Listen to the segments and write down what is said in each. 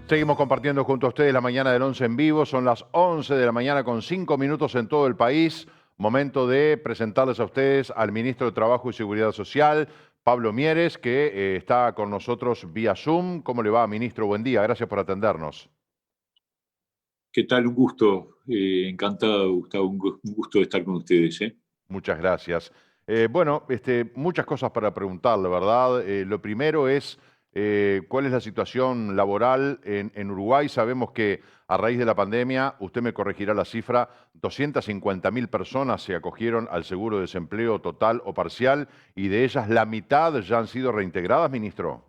Seguimos compartiendo junto a ustedes la mañana del 11 en vivo. Son las 11 de la mañana con 5 minutos en todo el país. Momento de presentarles a ustedes al ministro de Trabajo y Seguridad Social, Pablo Mieres, que está con nosotros vía Zoom. ¿Cómo le va, ministro? Buen día. Gracias por atendernos. ¿Qué tal? Un gusto. Encantado, Gustavo. Un gusto de estar con ustedes, ¿eh? Muchas gracias. Bueno, muchas cosas para preguntarle, ¿verdad? Lo primero es, ¿cuál es la situación laboral en Uruguay? Sabemos que a raíz de la pandemia, usted me corregirá la cifra, 250.000 personas se acogieron al seguro de desempleo total o parcial y de ellas la mitad ya han sido reintegradas, ministro.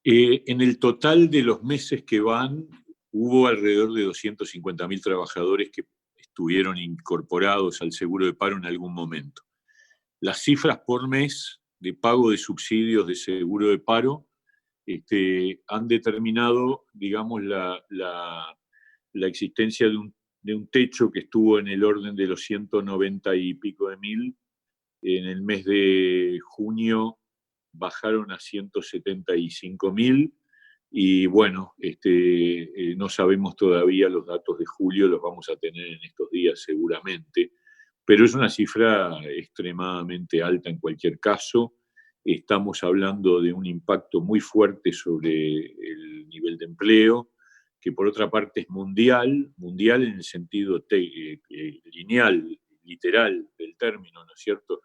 En el total de los meses que van, hubo alrededor de 250.000 trabajadores que estuvieron incorporados al seguro de paro en algún momento. Las cifras por mes de pago de subsidios de seguro de paro han determinado, digamos, la existencia de un techo que estuvo en el orden de los 190 y pico de mil. En el mes de junio bajaron a 175.000 y bueno, no sabemos todavía los datos de julio, los vamos a tener en estos días seguramente, pero es una cifra extremadamente alta en cualquier caso. Estamos hablando de un impacto muy fuerte sobre el nivel de empleo, que por otra parte es mundial en el sentido lineal, literal del término, ¿no es cierto?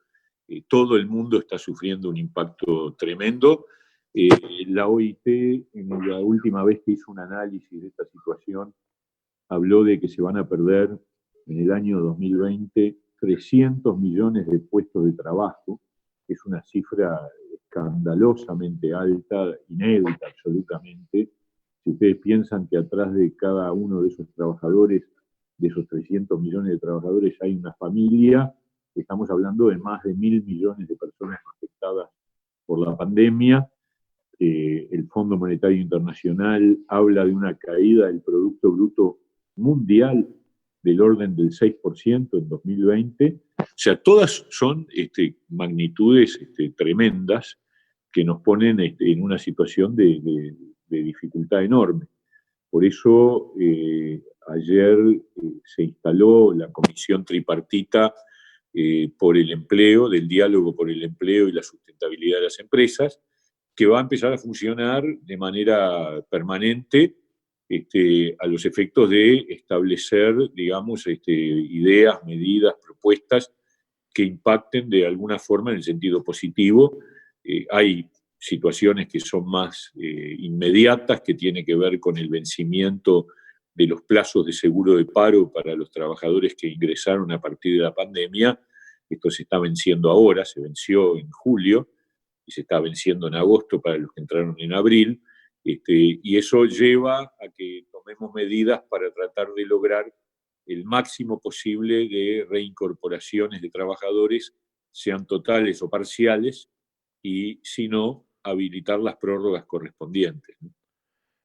Todo el mundo está sufriendo un impacto tremendo. Eh, la OIT, en la última vez que hizo un análisis de esta situación, habló de que se van a perder en el año 2020 300 millones de puestos de trabajo, que es una cifra escandalosamente alta, inédita absolutamente. Si ustedes piensan que atrás de cada uno de esos trabajadores, de esos 300 millones de trabajadores, hay una familia, estamos hablando de más de 1.000 millones de personas afectadas por la pandemia. El Fondo Monetario Internacional habla de una caída del Producto Bruto Mundial del orden del 6% en 2020. O sea, todas son magnitudes tremendas que nos ponen en una situación de dificultad enorme. Por eso ayer se instaló la comisión tripartita por el empleo, del diálogo por el empleo y la sustentabilidad de las empresas, que va a empezar a funcionar de manera permanente a los efectos de establecer, digamos, ideas, medidas, propuestas que impacten de alguna forma en el sentido positivo. Hay situaciones que son más inmediatas, que tienen que ver con el vencimiento de los plazos de seguro de paro para los trabajadores que ingresaron a partir de la pandemia. Esto se está venciendo ahora, se venció en julio y se está venciendo en agosto para los que entraron en abril. Y eso lleva a que tomemos medidas para tratar de lograr el máximo posible de reincorporaciones de trabajadores, sean totales o parciales, y si no, habilitar las prórrogas correspondientes.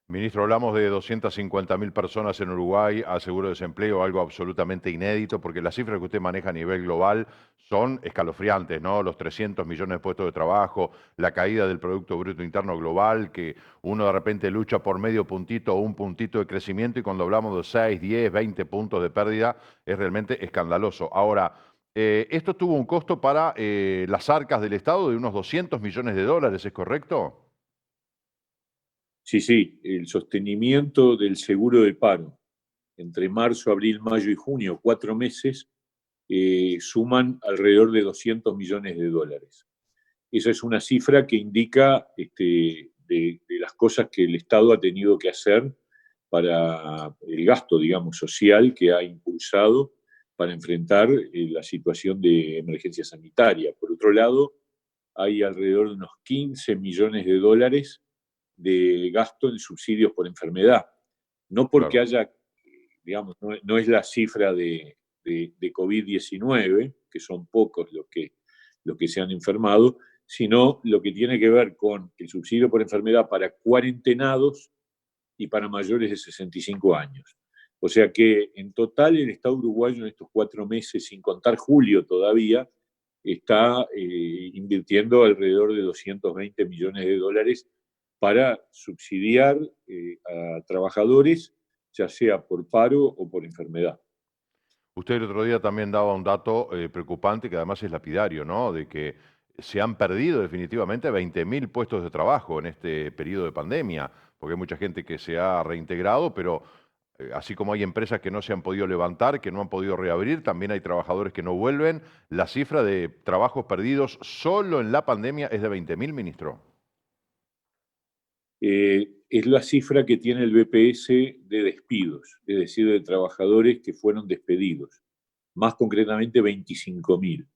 Ministro, hablamos de 250.000 personas en Uruguay a seguro de desempleo, algo absolutamente inédito, porque las cifras que usted maneja a nivel global son escalofriantes, ¿no? Los 300 millones de puestos de trabajo, la caída del Producto Bruto Interno Global, que uno de repente lucha por medio puntito o un puntito de crecimiento y cuando hablamos de 6, 10, 20 puntos de pérdida es realmente escandaloso. Ahora, esto tuvo un costo para las arcas del Estado de unos 200 millones de dólares, ¿es correcto? Sí, sí, el sostenimiento del seguro de paro entre marzo, abril, mayo y junio, 4 meses, suman alrededor de 200 millones de dólares. Esa es una cifra que indica de las cosas que el Estado ha tenido que hacer para el gasto, digamos, social que ha impulsado para enfrentar la situación de emergencia sanitaria. Por otro lado, hay alrededor de unos 15 millones de dólares de gasto en subsidios por enfermedad. No porque Claro. haya, digamos, no es la cifra de COVID-19, que son pocos los que se han enfermado, sino lo que tiene que ver con el subsidio por enfermedad para cuarentenados y para mayores de 65 años. O sea que en total el Estado uruguayo en estos 4 meses, sin contar julio todavía, está invirtiendo alrededor de 220 millones de dólares para subsidiar a trabajadores, ya sea por paro o por enfermedad. Usted el otro día también daba un dato preocupante que además es lapidario, ¿no? De que se han perdido definitivamente 20.000 puestos de trabajo en este periodo de pandemia, porque hay mucha gente que se ha reintegrado, pero así como hay empresas que no se han podido levantar, que no han podido reabrir, también hay trabajadores que no vuelven. La cifra de trabajos perdidos solo en la pandemia es de 20.000, ministro. Es la cifra que tiene el BPS de despidos, es decir, de trabajadores que fueron despedidos, más concretamente 25.000.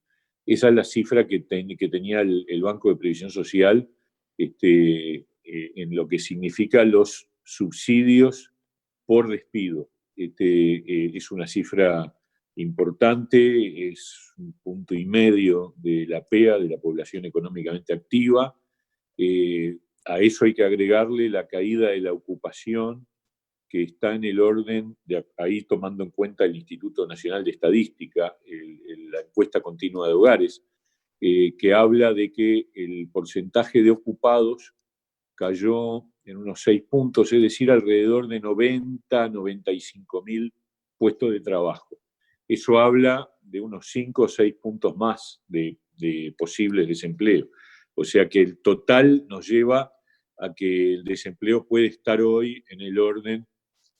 Esa es la cifra que tenía el Banco de Previsión Social en lo que significa los subsidios por despido. Es una cifra importante, es 1,5 puntos de la PEA, de la población económicamente activa. A eso hay que agregarle la caída de la ocupación, que está en el orden, ahí tomando en cuenta el Instituto Nacional de Estadística, la encuesta continua de hogares, que habla de que el porcentaje de ocupados cayó en unos 6 puntos, es decir, alrededor de 90, 95.000 puestos de trabajo. Eso habla de unos 5 o 6 puntos más de posibles desempleo. O sea que el total nos lleva a que el desempleo puede estar hoy en el orden,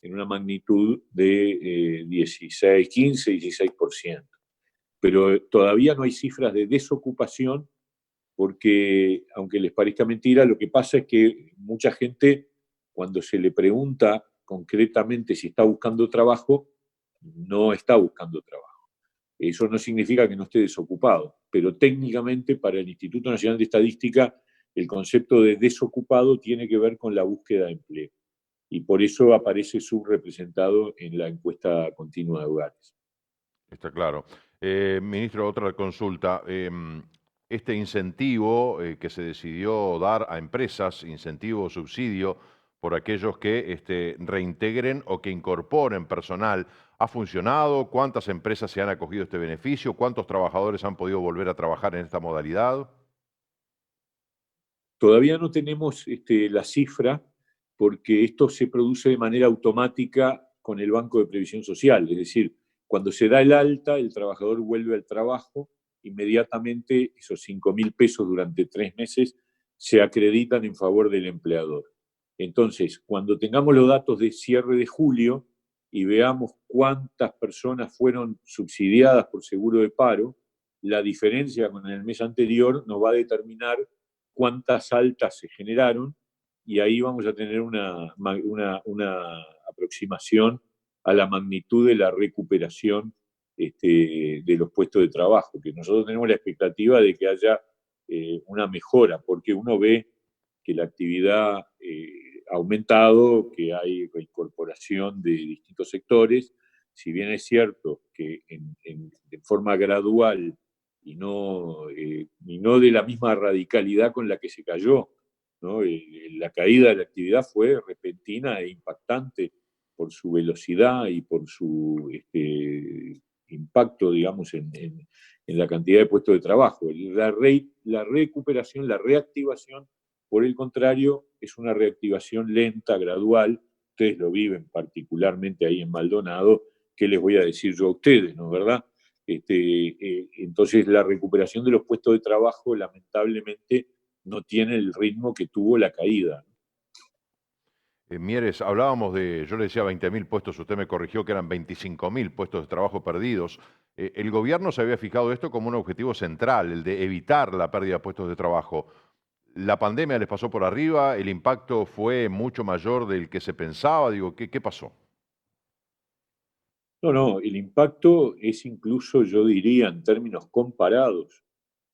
en una magnitud de 16, 15, 16%. Pero todavía no hay cifras de desocupación porque, aunque les parezca mentira, lo que pasa es que mucha gente, cuando se le pregunta concretamente si está buscando trabajo, no está buscando trabajo. Eso no significa que no esté desocupado, pero técnicamente para el Instituto Nacional de Estadística el concepto de desocupado tiene que ver con la búsqueda de empleo y por eso aparece subrepresentado en la encuesta continua de hogares. Está claro. Ministro, otra consulta. Este incentivo que se decidió dar a empresas, incentivo o subsidio por aquellos que reintegren o que incorporen personal, ¿ha funcionado? ¿Cuántas empresas se han acogido a este beneficio? ¿Cuántos trabajadores han podido volver a trabajar en esta modalidad? Todavía no tenemos la cifra porque esto se produce de manera automática con el Banco de Previsión Social, es decir, cuando se da el alta, el trabajador vuelve al trabajo, inmediatamente esos 5.000 pesos durante 3 meses se acreditan en favor del empleador. Entonces, cuando tengamos los datos de cierre de julio y veamos cuántas personas fueron subsidiadas por seguro de paro, la diferencia con el mes anterior nos va a determinar cuántas altas se generaron y ahí vamos a tener una aproximación a la magnitud de la recuperación de los puestos de trabajo, que nosotros tenemos la expectativa de que haya una mejora, porque uno ve que la actividad ha aumentado, que hay reincorporación de distintos sectores, si bien es cierto que de forma gradual y no de la misma radicalidad con la que se cayó, ¿no? La caída de la actividad fue repentina e impactante por su velocidad y por su impacto, digamos, en la cantidad de puestos de trabajo. La recuperación, la reactivación, por el contrario, es una reactivación lenta, gradual. Ustedes lo viven particularmente ahí en Maldonado. ¿Qué les voy a decir yo a ustedes, no, verdad? Entonces la recuperación de los puestos de trabajo lamentablemente no tiene el ritmo que tuvo la caída. Mieres, hablábamos de, yo le decía 20.000 puestos, usted me corrigió que eran 25.000 puestos de trabajo perdidos. El gobierno se había fijado esto como un objetivo central, el de evitar la pérdida de puestos de trabajo. ¿La pandemia les pasó por arriba? ¿El impacto fue mucho mayor del que se pensaba? Digo, ¿qué pasó? No, el impacto es incluso, yo diría, en términos comparados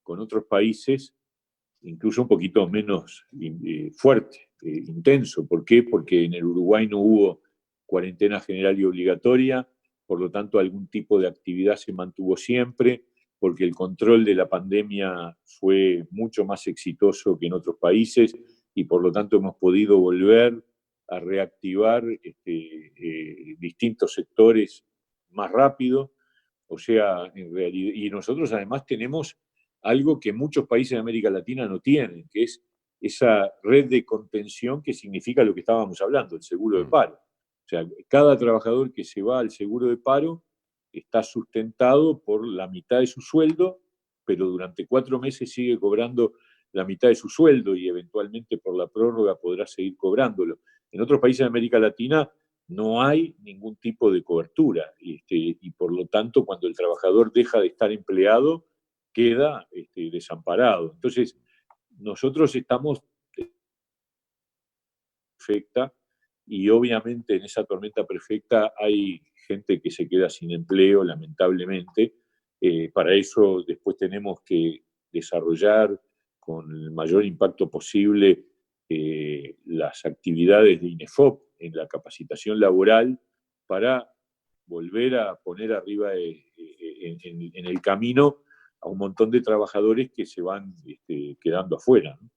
con otros países, incluso un poquito menos fuerte, intenso. ¿Por qué? Porque en el Uruguay no hubo cuarentena general y obligatoria, por lo tanto algún tipo de actividad se mantuvo siempre, porque el control de la pandemia fue mucho más exitoso que en otros países y por lo tanto hemos podido volver a reactivar distintos sectores más rápido. O sea, en realidad, y nosotros además tenemos algo que muchos países de América Latina no tienen, que es esa red de contención que significa lo que estábamos hablando, el seguro de Mm. paro. O sea, cada trabajador que se va al seguro de paro está sustentado por la mitad de su sueldo, pero durante 4 meses sigue cobrando la mitad de su sueldo y eventualmente por la prórroga podrá seguir cobrándolo. En otros países de América Latina no hay ningún tipo de cobertura y por lo tanto cuando el trabajador deja de estar empleado queda desamparado. Entonces, nosotros estamos perfecta y obviamente en esa tormenta perfecta hay gente que se queda sin empleo, lamentablemente. Para eso después tenemos que desarrollar con el mayor impacto posible las actividades de INEFOP en la capacitación laboral para volver a poner arriba en el camino a un montón de trabajadores que se van quedando afuera, ¿no?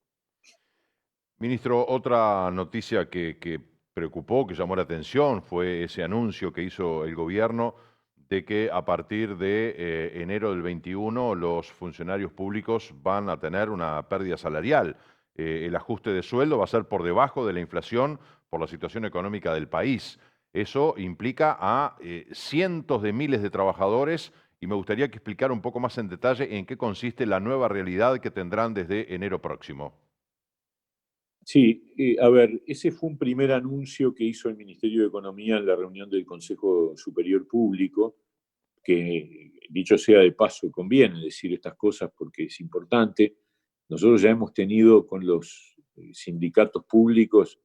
Ministro, otra noticia que preocupó, que llamó la atención, fue ese anuncio que hizo el gobierno de que a partir de enero del 21 los funcionarios públicos van a tener una pérdida salarial. El ajuste de sueldo va a ser por debajo de la inflación por la situación económica del país. Eso implica a cientos de miles de trabajadores y me gustaría que explicara un poco más en detalle en qué consiste la nueva realidad que tendrán desde enero próximo. Sí, a ver, ese fue un primer anuncio que hizo el Ministerio de Economía en la reunión del Consejo Superior Público, que dicho sea de paso, conviene decir estas cosas porque es importante. Nosotros ya hemos tenido con los sindicatos públicos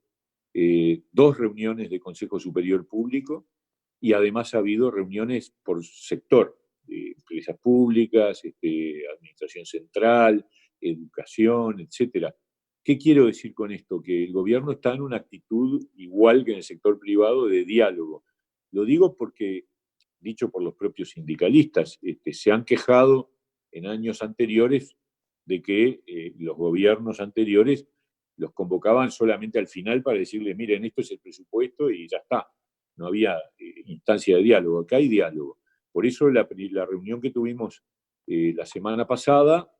2 reuniones de Consejo Superior Público y además ha habido reuniones por sector, empresas públicas, administración central, educación, etcétera. ¿Qué quiero decir con esto? Que el gobierno está en una actitud igual que en el sector privado de diálogo. Lo digo porque, dicho por los propios sindicalistas, se han quejado en años anteriores de que los gobiernos anteriores los convocaban solamente al final para decirle, miren, esto es el presupuesto y ya está. No había instancia de diálogo. Acá hay diálogo. Por eso la reunión que tuvimos la semana pasada,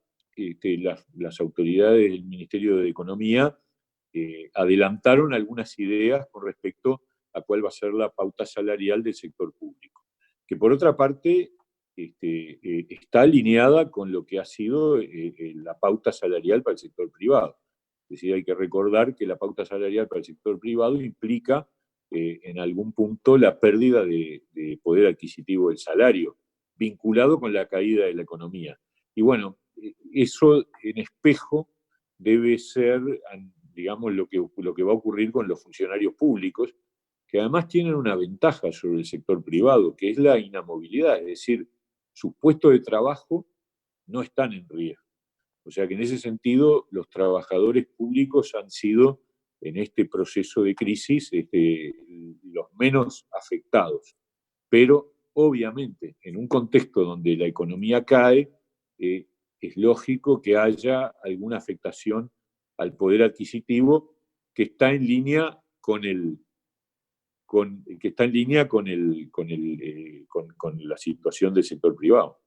las autoridades del Ministerio de Economía adelantaron algunas ideas con respecto a cuál va a ser la pauta salarial del sector público, que por otra parte está alineada con lo que ha sido la pauta salarial para el sector privado. Es decir, hay que recordar que la pauta salarial para el sector privado implica en algún punto la pérdida de poder adquisitivo del salario, vinculado con la caída de la economía. Y bueno, eso en espejo debe ser, digamos, lo que va a ocurrir con los funcionarios públicos, que además tienen una ventaja sobre el sector privado, que es la inamovilidad, es decir, sus puestos de trabajo no están en riesgo. O sea que en ese sentido los trabajadores públicos han sido en este proceso de crisis los menos afectados. Pero obviamente en un contexto donde la economía cae, es lógico que haya alguna afectación al poder adquisitivo que está en línea con que está en línea con la situación del sector privado.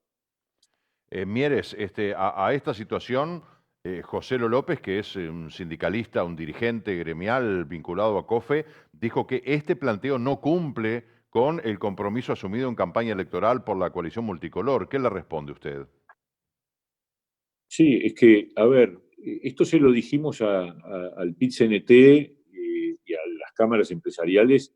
Mieres, a esta situación, José Lo López, que es un sindicalista, un dirigente gremial vinculado a COFE, dijo que este planteo no cumple con el compromiso asumido en campaña electoral por la coalición multicolor. ¿Qué le responde usted? Sí, es que, a ver, esto se lo dijimos al PIT-CNT y a las cámaras empresariales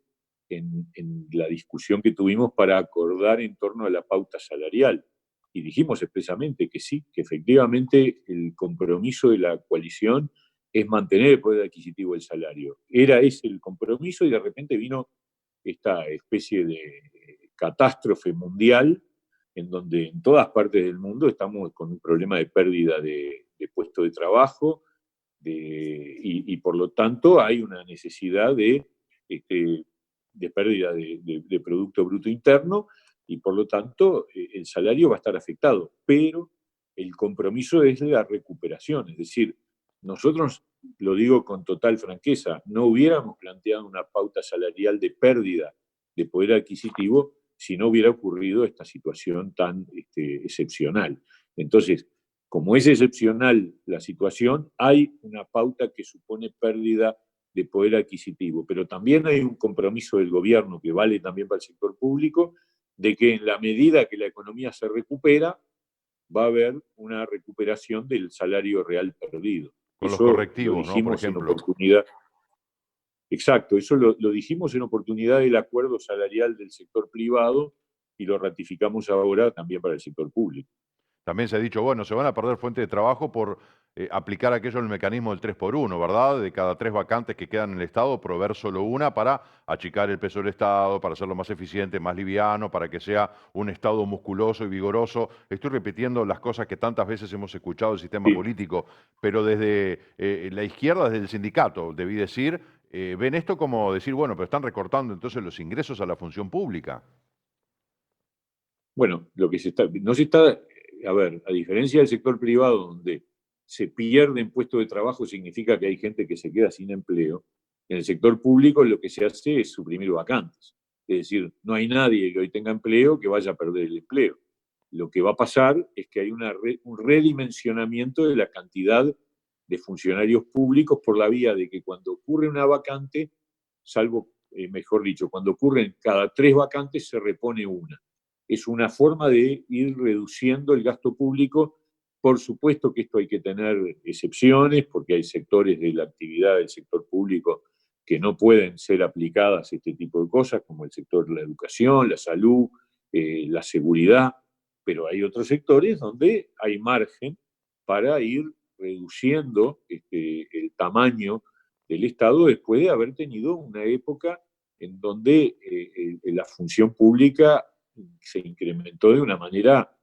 en la discusión que tuvimos para acordar en torno a la pauta salarial. Y dijimos expresamente que sí, que efectivamente el compromiso de la coalición es mantener el poder adquisitivo del salario. Era ese el compromiso y de repente vino esta especie de catástrofe mundial en donde en todas partes del mundo estamos con un problema de pérdida de puestos de trabajo y por lo tanto hay una necesidad de pérdida de Producto Bruto Interno y por lo tanto el salario va a estar afectado, pero el compromiso es la recuperación, es decir, nosotros, lo digo con total franqueza, no hubiéramos planteado una pauta salarial de pérdida de poder adquisitivo si no hubiera ocurrido esta situación tan excepcional. Entonces, como es excepcional la situación, hay una pauta que supone pérdida de poder adquisitivo, pero también hay un compromiso del gobierno que vale también para el sector público, de que en la medida que la economía se recupera, va a haber una recuperación del salario real perdido. Con los Eso lo correctivos, ¿no? Por dijimos en ejemplo. oportunidad. Exacto, eso lo dijimos en oportunidad del acuerdo salarial del sector privado y lo ratificamos ahora también para el sector público. También se ha dicho, bueno, se van a perder fuentes de trabajo por aplicar aquello en el mecanismo del 3 por 1, ¿verdad? De cada 3 vacantes que quedan en el Estado, proveer solo una para achicar el peso del Estado, para hacerlo más eficiente, más liviano, para que sea un Estado musculoso y vigoroso. Estoy repitiendo las cosas que tantas veces hemos escuchado del sistema Sí. político, pero desde la izquierda, desde el sindicato, debí decir, ven esto como decir, bueno, pero están recortando entonces los ingresos a la función pública. Bueno, lo que no se está, a ver, a diferencia del sector privado donde se pierden puestos de trabajo, significa que hay gente que se queda sin empleo. En el sector público lo que se hace es suprimir vacantes. Es decir, no hay nadie que hoy tenga empleo que vaya a perder el empleo. Lo que va a pasar es que hay un redimensionamiento de la cantidad de funcionarios públicos por la vía de que cuando ocurre una vacante, salvo, mejor dicho, cuando ocurren cada 3 vacantes se repone una. Es una forma de ir reduciendo el gasto público. Por supuesto que esto hay que tener excepciones, porque hay sectores de la actividad del sector público que no pueden ser aplicadas este tipo de cosas, como el sector de la educación, la salud, la seguridad, pero hay otros sectores donde hay margen para ir reduciendo el tamaño del Estado después de haber tenido una época en donde la función pública se incrementó de una manera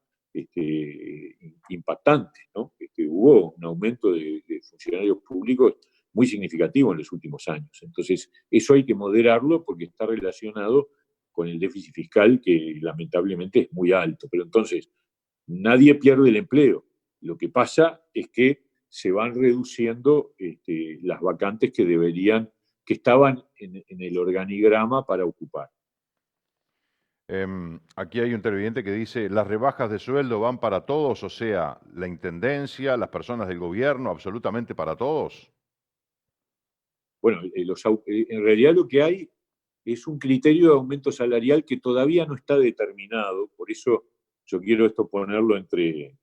impactante, ¿no? Hubo un aumento de funcionarios públicos muy significativo en los últimos años. Entonces, eso hay que moderarlo porque está relacionado con el déficit fiscal que lamentablemente es muy alto. Pero entonces, nadie pierde el empleo. Lo que pasa es que se van reduciendo las vacantes que estaban en el organigrama para ocupar. Aquí hay un televidente que dice, las rebajas de sueldo van para todos, o sea, la intendencia, las personas del gobierno, absolutamente para todos. Bueno, en realidad lo que hay es un criterio de aumento salarial que todavía no está determinado, por eso yo quiero esto ponerlo entre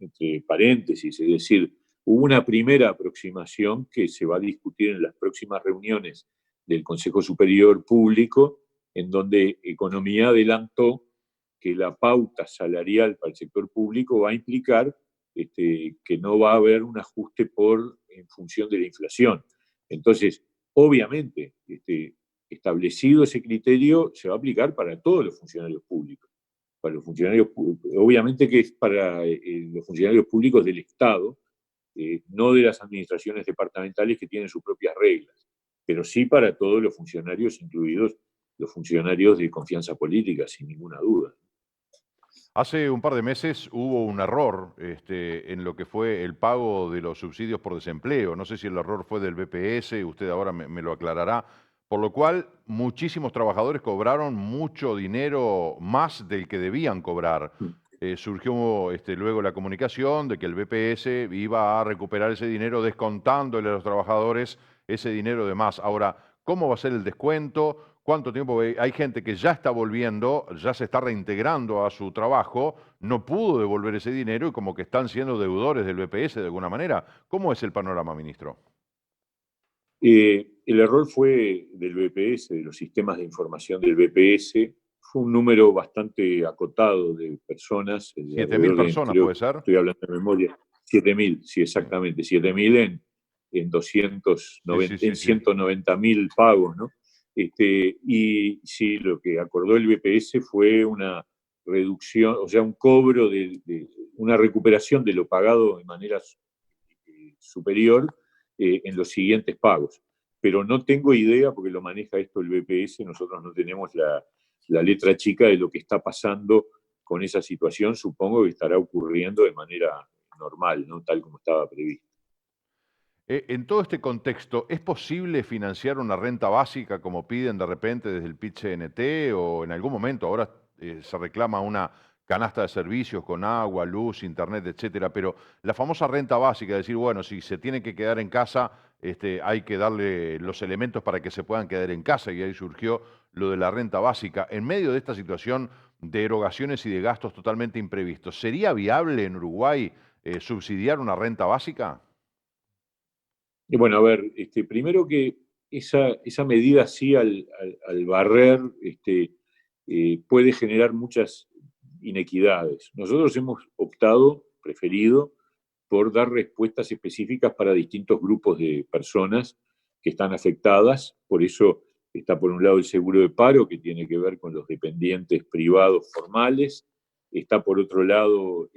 paréntesis, es decir, hubo una primera aproximación que se va a discutir en las próximas reuniones del Consejo Superior Público, en donde Economía adelantó que la pauta salarial para el sector público va a implicar que no va a haber un ajuste en función de la inflación. Entonces, obviamente, establecido ese criterio, se va a aplicar para todos los funcionarios públicos. Para los funcionarios, obviamente que es para los funcionarios públicos del Estado, no de las administraciones departamentales que tienen sus propias reglas, pero sí para todos los funcionarios, incluidos los funcionarios de confianza política, sin ninguna duda. Hace un par de meses hubo un error en lo que fue el pago de los subsidios por desempleo. No sé si el error fue del BPS, usted ahora me lo aclarará. Por lo cual, muchísimos trabajadores cobraron mucho dinero más del que debían cobrar. Surgió luego la comunicación de que el BPS iba a recuperar ese dinero descontándole a los trabajadores ese dinero de más. Ahora, ¿cómo va a ser el descuento? ¿Cuánto tiempo? Hay gente que ya está volviendo, ya se está reintegrando a su trabajo, no pudo devolver ese dinero y como que están siendo deudores del BPS de alguna manera. ¿Cómo es el panorama, ministro? El error fue del BPS, de los sistemas de información del BPS. Fue un número bastante acotado de personas, de 7.000 alrededor de, personas creo, puede ser. estoy hablando de memoria, 7.000, sí, Sí, exactamente, 7.000 en sí, sí, 290, sí, en sí. 190.000 pagos, ¿no? Y sí, lo que acordó el BPS fue una reducción, o sea, un cobro una recuperación de lo pagado de manera superior en los siguientes pagos. Pero no tengo idea, porque lo maneja esto el BPS, nosotros no tenemos la letra chica de lo que está pasando con esa situación. Supongo que estará ocurriendo de manera normal, ¿no? Tal como estaba previsto. En todo este contexto, ¿es posible financiar una renta básica como piden de repente desde el PIT-CNT o en algún momento ahora se reclama una canasta de servicios con agua, luz, internet, etcétera, pero la famosa renta básica, decir, bueno, si se tiene que quedar en casa, hay que darle los elementos para que se puedan quedar en casa, y ahí surgió lo de la renta básica. En medio de esta situación de erogaciones y de gastos totalmente imprevistos, ¿sería viable en Uruguay subsidiar una renta básica? Y bueno, a ver, primero que esa medida sí al barrer puede generar muchas inequidades. Nosotros hemos optado, preferido, por dar respuestas específicas para distintos grupos de personas que están afectadas. Por eso está por un lado el seguro de paro, que tiene que ver con los dependientes privados formales. Está por otro lado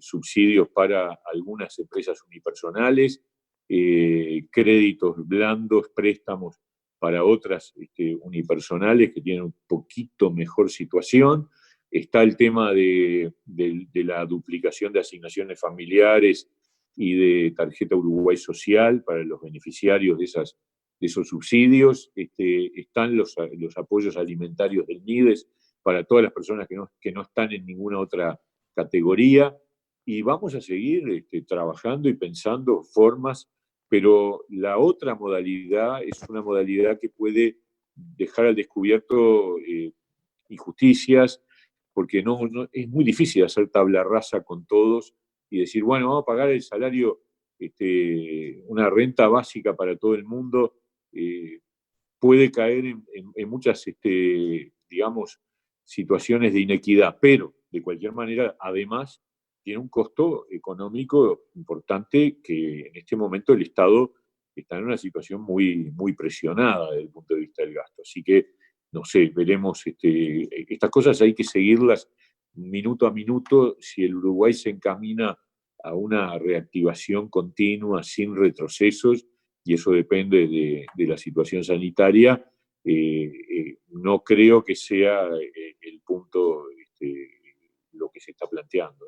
subsidios para algunas empresas unipersonales, créditos blandos, préstamos para otras unipersonales que tienen un poquito mejor situación. Está el tema de la duplicación de asignaciones familiares y de tarjeta Uruguay Social para los beneficiarios de esos subsidios. Están los apoyos alimentarios del NIDES para todas las personas que no están en ninguna otra categoría. Y vamos a seguir trabajando y pensando formas, pero la otra modalidad es una modalidad que puede dejar al descubierto injusticias, porque es muy difícil hacer tabla rasa con todos y decir, bueno, vamos a pagar el salario, una renta básica para todo el mundo. Puede caer en muchas, digamos, situaciones de inequidad, pero de cualquier manera, además, tiene un costo económico importante que en este momento el Estado está en una situación muy, muy presionada desde el punto de vista del gasto. Así que, no sé, veremos, estas cosas hay que seguirlas minuto a minuto. Si el Uruguay se encamina a una reactivación continua, sin retrocesos, y eso depende de la situación sanitaria, no creo que sea el punto lo que se está planteando.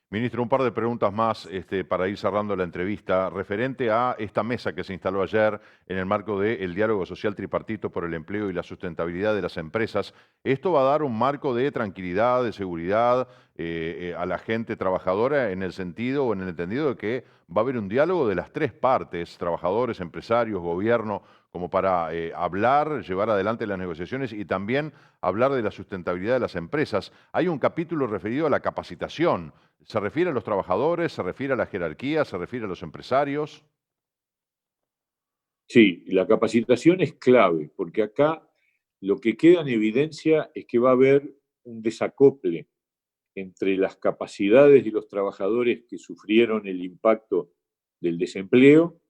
Ministro, un par de preguntas más para ir cerrando la entrevista, referente a esta mesa que se instaló ayer en el marco del diálogo social tripartito por el empleo y la sustentabilidad de las empresas. ¿Esto va a dar un marco de tranquilidad, de seguridad a la gente trabajadora en el sentido o en el entendido de que va a haber un diálogo de las tres partes, trabajadores, empresarios, gobierno, como para hablar, llevar adelante las negociaciones y también hablar de la sustentabilidad de las empresas? Hay un capítulo referido a la capacitación. ¿Se refiere a los trabajadores? ¿Se refiere a la jerarquía? ¿Se refiere a los empresarios? Sí, la capacitación es clave, porque acá lo que queda en evidencia es que va a haber un desacople entre las capacidades de los trabajadores que sufrieron el impacto del desempleo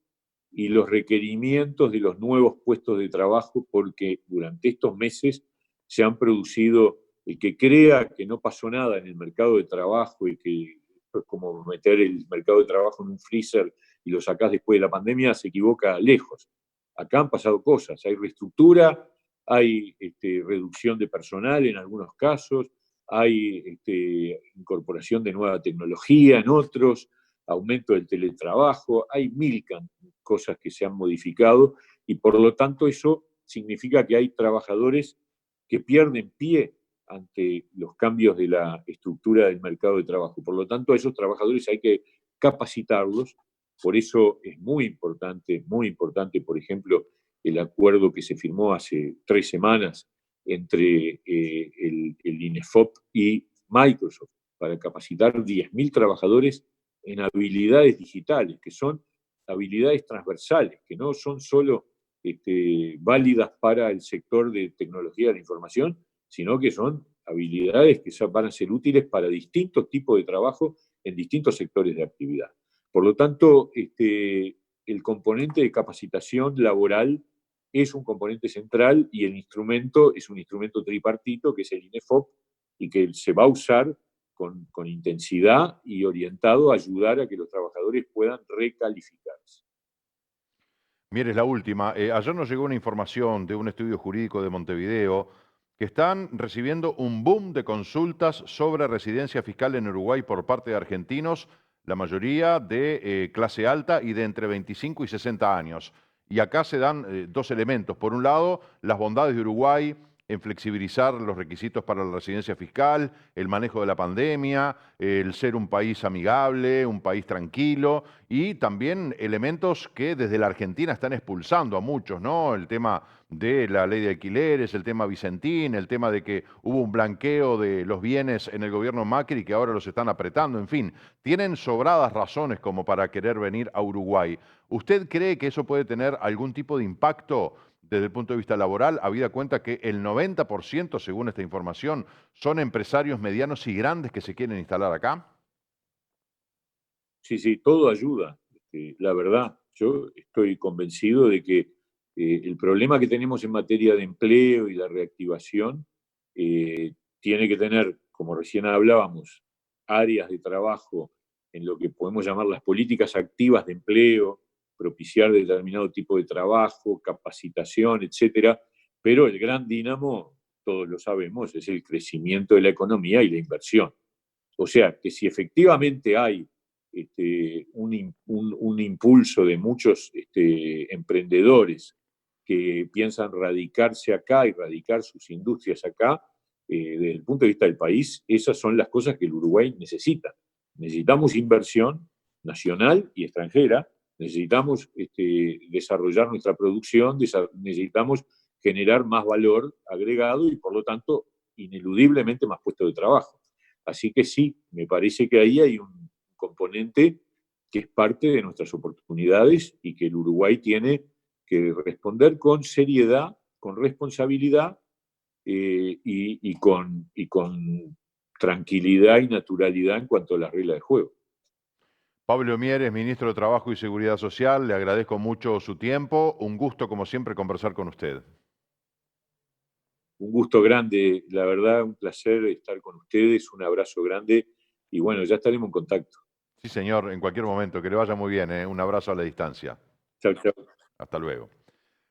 y los requerimientos de los nuevos puestos de trabajo, porque durante estos meses se han producido, el que crea que no pasó nada en el mercado de trabajo y que es como meter el mercado de trabajo en un freezer y lo sacás después de la pandemia, se equivoca lejos. Acá han pasado cosas, hay reestructura, hay reducción de personal en algunos casos, hay incorporación de nueva tecnología en otros, aumento del teletrabajo, hay mil cosas que se han modificado y por lo tanto eso significa que hay trabajadores que pierden pie ante los cambios de la estructura del mercado de trabajo. Por lo tanto, a esos trabajadores hay que capacitarlos. Por eso es muy importante, por ejemplo, el acuerdo que se firmó hace 3 semanas entre el INEFOP y Microsoft para capacitar 10.000 trabajadores en habilidades digitales, que son habilidades transversales, que no son solo válidas para el sector de tecnología de la información, sino que son habilidades que van a ser útiles para distintos tipos de trabajo en distintos sectores de actividad. Por lo tanto, el componente de capacitación laboral es un componente central y el instrumento es un instrumento tripartito, que es el INEFOP, y que se va a usar con intensidad y orientado a ayudar a que los trabajadores puedan recalificarse. Mire, es la última. Ayer nos llegó una información de un estudio jurídico de Montevideo que están recibiendo un boom de consultas sobre residencia fiscal en Uruguay por parte de argentinos, la mayoría de clase alta y de entre 25 y 60 años. Y acá se dan dos elementos. Por un lado, las bondades de Uruguay en flexibilizar los requisitos para la residencia fiscal, el manejo de la pandemia, el ser un país amigable, un país tranquilo y también elementos que desde la Argentina están expulsando a muchos, ¿no? El tema de la ley de alquileres, el tema Vicentín, el tema de que hubo un blanqueo de los bienes en el gobierno Macri que ahora los están apretando, en fin, tienen sobradas razones como para querer venir a Uruguay. ¿Usted cree que eso puede tener algún tipo de impacto desde el punto de vista laboral, habida cuenta que el 90%, según esta información, son empresarios medianos y grandes que se quieren instalar acá? Sí, sí, todo ayuda. La verdad, yo estoy convencido de que el problema que tenemos en materia de empleo y la reactivación tiene que tener, como recién hablábamos, áreas de trabajo en lo que podemos llamar las políticas activas de empleo, propiciar determinado tipo de trabajo, capacitación, etcétera. Pero el gran dínamo, todos lo sabemos, es el crecimiento de la economía y la inversión. O sea, que si efectivamente hay un impulso de muchos emprendedores que piensan radicarse acá y radicar sus industrias acá, desde el punto de vista del país, esas son las cosas que el Uruguay necesita. Necesitamos inversión nacional y extranjera, necesitamos desarrollar nuestra producción, necesitamos generar más valor agregado y, por lo tanto, ineludiblemente más puestos de trabajo. Así que sí, me parece que ahí hay un componente que es parte de nuestras oportunidades y que el Uruguay tiene que responder con seriedad, con responsabilidad y con tranquilidad y naturalidad en cuanto a las reglas de juego. Pablo Mieres, ministro de Trabajo y Seguridad Social, le agradezco mucho su tiempo. Un gusto, como siempre, conversar con usted. Un gusto grande, la verdad, un placer estar con ustedes, un abrazo grande y bueno, ya estaremos en contacto. Sí, señor, en cualquier momento. Que le vaya muy bien, ¿eh? Un abrazo a la distancia. Chao, chao. Hasta luego.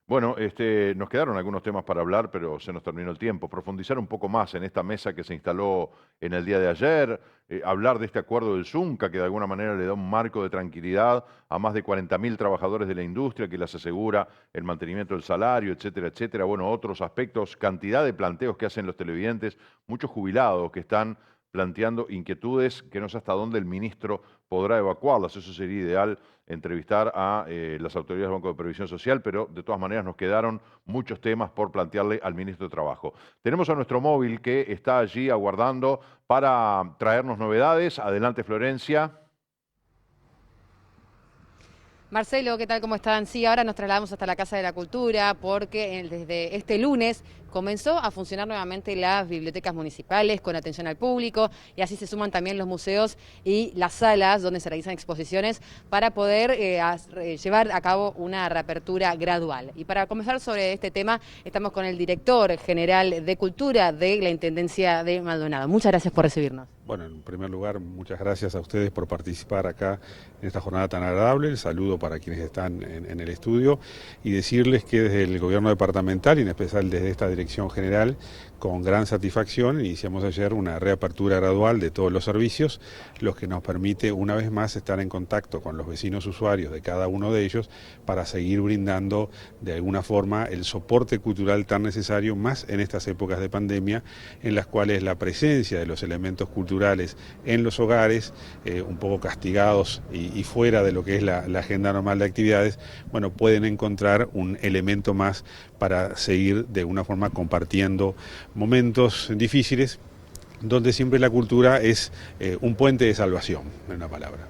Bueno, nos quedaron algunos temas para hablar, pero se nos terminó el tiempo. Profundizar un poco más en esta mesa que se instaló en el día de ayer, hablar de este acuerdo del Zunca, que de alguna manera le da un marco de tranquilidad a más de 40.000 trabajadores de la industria, que les asegura el mantenimiento del salario, etcétera, etcétera. Bueno, otros aspectos, cantidad de planteos que hacen los televidentes, muchos jubilados que están planteando inquietudes que no sé hasta dónde el ministro podrá evacuarlas. Eso sería ideal, entrevistar a las autoridades del Banco de Previsión Social, pero de todas maneras nos quedaron muchos temas por plantearle al ministro de Trabajo. Tenemos a nuestro móvil que está allí aguardando para traernos novedades. Adelante, Florencia. Marcelo, ¿qué tal? ¿Cómo están? Sí, ahora nos trasladamos hasta la Casa de la Cultura porque desde este lunes comenzó a funcionar nuevamente las bibliotecas municipales con atención al público y así se suman también los museos y las salas donde se realizan exposiciones para poder llevar a cabo una reapertura gradual. Y para conversar sobre este tema estamos con el director general de Cultura de la Intendencia de Maldonado. Muchas gracias por recibirnos. Bueno, en primer lugar, muchas gracias a ustedes por participar acá en esta jornada tan agradable. El saludo para quienes están en el estudio y decirles que desde el gobierno departamental y en especial desde esta dirección general, con gran satisfacción, iniciamos ayer una reapertura gradual de todos los servicios, lo que nos permite una vez más estar en contacto con los vecinos usuarios de cada uno de ellos para seguir brindando de alguna forma el soporte cultural tan necesario, más en estas épocas de pandemia, en las cuales la presencia de los elementos culturales en los hogares, un poco castigados y fuera de lo que es la agenda normal de actividades, bueno, pueden encontrar un elemento más para seguir de alguna forma compartiendo momentos difíciles, donde siempre la cultura es un puente de salvación, en una palabra.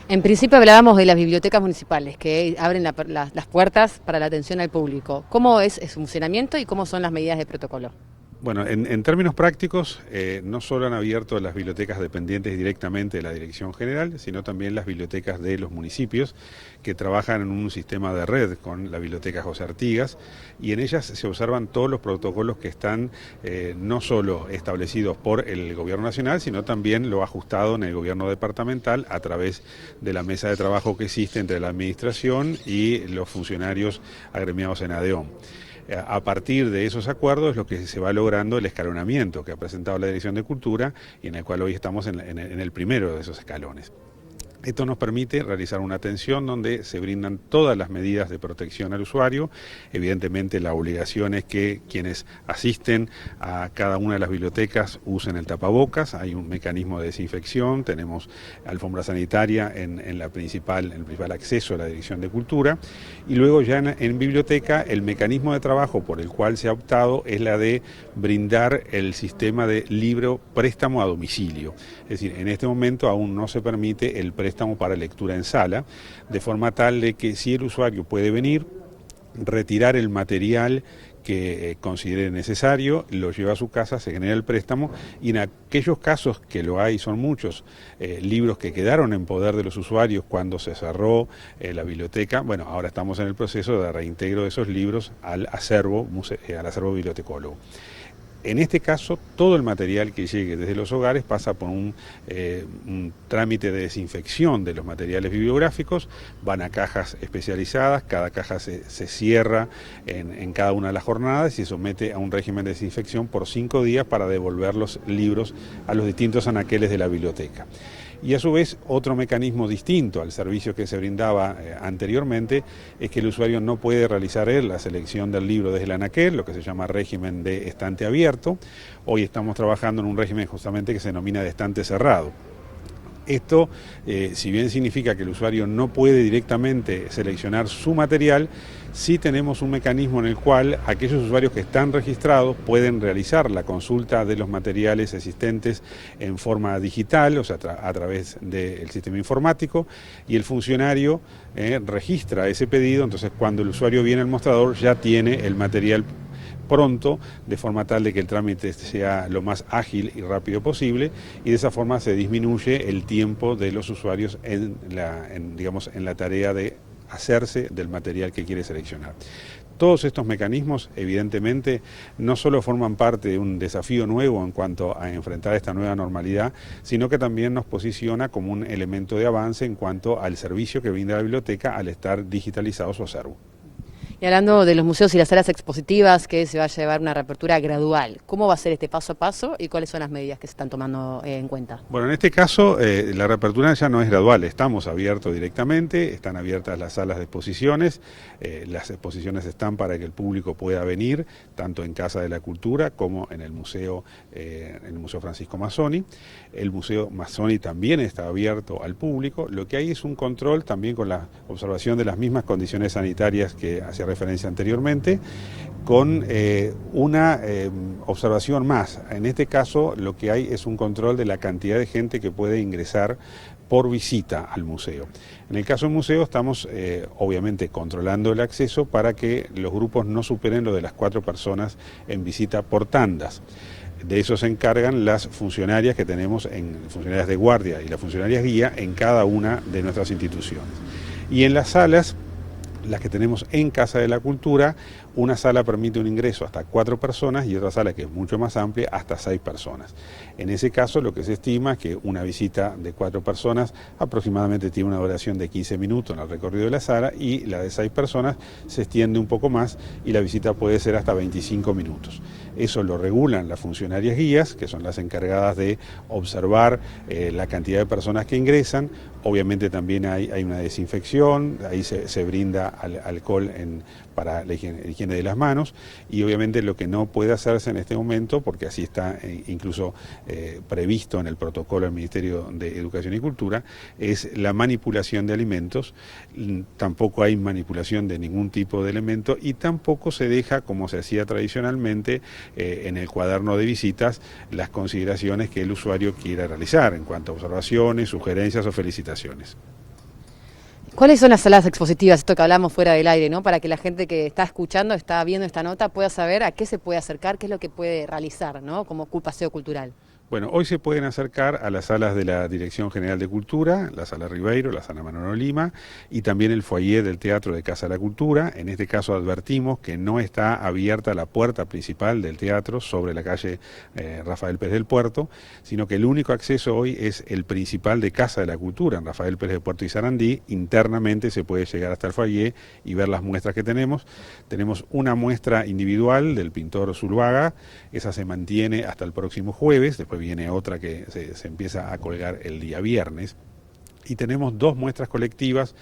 En principio hablábamos de las bibliotecas municipales que abren las puertas para la atención al público. ¿Cómo es su funcionamiento y cómo son las medidas de protocolo? Bueno, en términos prácticos, no solo han abierto las bibliotecas dependientes directamente de la Dirección General, sino también las bibliotecas de los municipios que trabajan en un sistema de red con la Biblioteca José Artigas, y en ellas se observan todos los protocolos que están no solo establecidos por el Gobierno Nacional, sino también lo ajustado en el Gobierno Departamental a través de la mesa de trabajo que existe entre la Administración y los funcionarios agremiados en ADEOM. A partir de esos acuerdos es lo que se va logrando el escalonamiento que ha presentado la Dirección de Cultura y en el cual hoy estamos en el primero de esos escalones. Esto nos permite realizar una atención donde se brindan todas las medidas de protección al usuario. Evidentemente la obligación es que quienes asisten a cada una de las bibliotecas usen el tapabocas, hay un mecanismo de desinfección, tenemos alfombra sanitaria en el principal acceso a la Dirección de Cultura, y luego ya en biblioteca el mecanismo de trabajo por el cual se ha optado es la de brindar el sistema de libro préstamo a domicilio. Es decir, en este momento aún no se permite el préstamo para lectura en sala, de forma tal de que si el usuario puede venir, retirar el material que considere necesario, lo lleva a su casa, se genera el préstamo, y en aquellos casos que lo hay, son muchos, libros que quedaron en poder de los usuarios cuando se cerró la biblioteca, bueno, ahora estamos en el proceso de reintegro de esos libros al acervo bibliotecólogo. En este caso, todo el material que llegue desde los hogares pasa por un trámite de desinfección de los materiales bibliográficos, van a cajas especializadas, cada caja se cierra en cada una de las jornadas y se somete a un régimen de desinfección por 5 días para devolver los libros a los distintos anaqueles de la biblioteca. Y a su vez, otro mecanismo distinto al servicio que se brindaba anteriormente es que el usuario no puede realizar la selección del libro desde el anaquel, lo que se llama régimen de estante abierto. Hoy estamos trabajando en un régimen justamente que se denomina de estante cerrado. Esto, si bien significa que el usuario no puede directamente seleccionar su material, sí tenemos un mecanismo en el cual aquellos usuarios que están registrados pueden realizar la consulta de los materiales existentes en forma digital, o sea, a través del sistema informático, y el funcionario registra ese pedido. Entonces cuando el usuario viene al mostrador ya tiene el material pronto, de forma tal de que el trámite sea lo más ágil y rápido posible, y de esa forma se disminuye el tiempo de los usuarios en la tarea de hacerse del material que quiere seleccionar. Todos estos mecanismos, evidentemente, no solo forman parte de un desafío nuevo en cuanto a enfrentar esta nueva normalidad, sino que también nos posiciona como un elemento de avance en cuanto al servicio que brinda la biblioteca al estar digitalizado su acervo. Y hablando de los museos y las salas expositivas, que se va a llevar una reapertura gradual, ¿cómo va a ser este paso a paso y cuáles son las medidas que se están tomando en cuenta? Bueno, en este caso la reapertura ya no es gradual, estamos abiertos directamente, están abiertas las salas de exposiciones, las exposiciones están para que el público pueda venir, tanto en Casa de la Cultura como en el Museo Francisco Mazzoni. El Museo Mazzoni también está abierto al público, lo que hay es un control también con la observación de las mismas condiciones sanitarias que hacía referencia anteriormente, con una observación más. En este caso lo que hay es un control de la cantidad de gente que puede ingresar por visita al museo. En el caso del museo estamos obviamente controlando el acceso para que los grupos no superen lo de las 4 personas en visita por tandas. De eso se encargan las funcionarias que tenemos, funcionarias de guardia y las funcionarias guía en cada una de nuestras instituciones. Y en las salas, las que tenemos en Casa de la Cultura, una sala permite un ingreso hasta 4 personas y otra sala, que es mucho más amplia, hasta 6 personas. En ese caso lo que se estima es que una visita de 4 personas aproximadamente tiene una duración de 15 minutos en el recorrido de la sala, y la de 6 personas se extiende un poco más y la visita puede ser hasta 25 minutos. Eso lo regulan las funcionarias guías, que son las encargadas de observar la cantidad de personas que ingresan. Obviamente también hay una desinfección, ahí se brinda alcohol para la higiene de las manos, y obviamente lo que no puede hacerse en este momento, porque así está incluso previsto en el protocolo del Ministerio de Educación y Cultura, es la manipulación de alimentos. Tampoco hay manipulación de ningún tipo de elemento, y tampoco se deja, como se hacía tradicionalmente, en el cuaderno de visitas, las consideraciones que el usuario quiera realizar en cuanto a observaciones, sugerencias o felicitaciones. ¿Cuáles son las salas expositivas, esto que hablamos fuera del aire, ¿no? Para que la gente que está escuchando, está viendo esta nota, pueda saber a qué se puede acercar, qué es lo que puede realizar, ¿no? Como paseo cultural. Bueno, hoy se pueden acercar a las salas de la Dirección General de Cultura, la Sala Ribeiro, la Sala Manolo Lima, y también el foyer del Teatro de Casa de la Cultura. En este caso advertimos que no está abierta la puerta principal del teatro sobre la calle Rafael Pérez del Puerto, sino que el único acceso hoy es el principal de Casa de la Cultura, en Rafael Pérez del Puerto y Sarandí. Internamente se puede llegar hasta el foyer y ver las muestras que tenemos. Tenemos una muestra individual del pintor Zuluaga, esa se mantiene hasta el próximo jueves, después viene otra que se empieza a colgar el día viernes. y tenemos 2 muestras colectivas,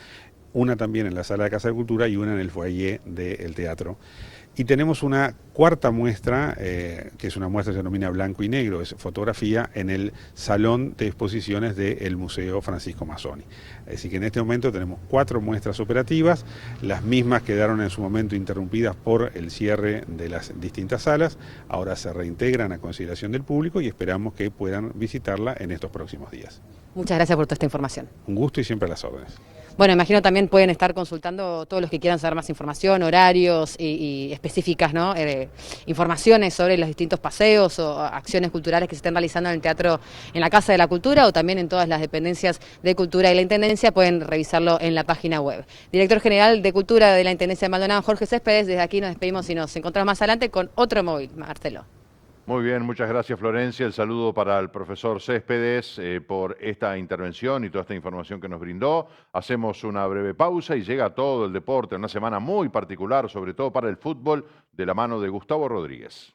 una también en la Sala de Casa de Cultura y una en el foyer del teatro. Y tenemos una cuarta muestra, que es una muestra que se denomina Blanco y Negro, es fotografía en el Salón de Exposiciones del Museo Francisco Mazzoni. Así que en este momento tenemos 4 muestras operativas, las mismas quedaron en su momento interrumpidas por el cierre de las distintas salas, ahora se reintegran a consideración del público y esperamos que puedan visitarla en estos próximos días. Muchas gracias por toda esta información. Un gusto y siempre a las órdenes. Bueno, imagino también pueden estar consultando todos los que quieran saber más información, horarios y específicas, ¿no? Informaciones sobre los distintos paseos o acciones culturales que se estén realizando en el teatro, en la Casa de la Cultura o también en todas las dependencias de Cultura y la Intendencia, pueden revisarlo en la página web. Director General de Cultura de la Intendencia de Maldonado, Jorge Céspedes, desde aquí nos despedimos y nos encontramos más adelante con otro móvil, Marcelo. Muy bien, muchas gracias Florencia. El saludo para el profesor Céspedes por esta intervención y toda esta información que nos brindó. Hacemos una breve pausa y llega todo el deporte, una semana muy particular, sobre todo para el fútbol, de la mano de Gustavo Rodríguez.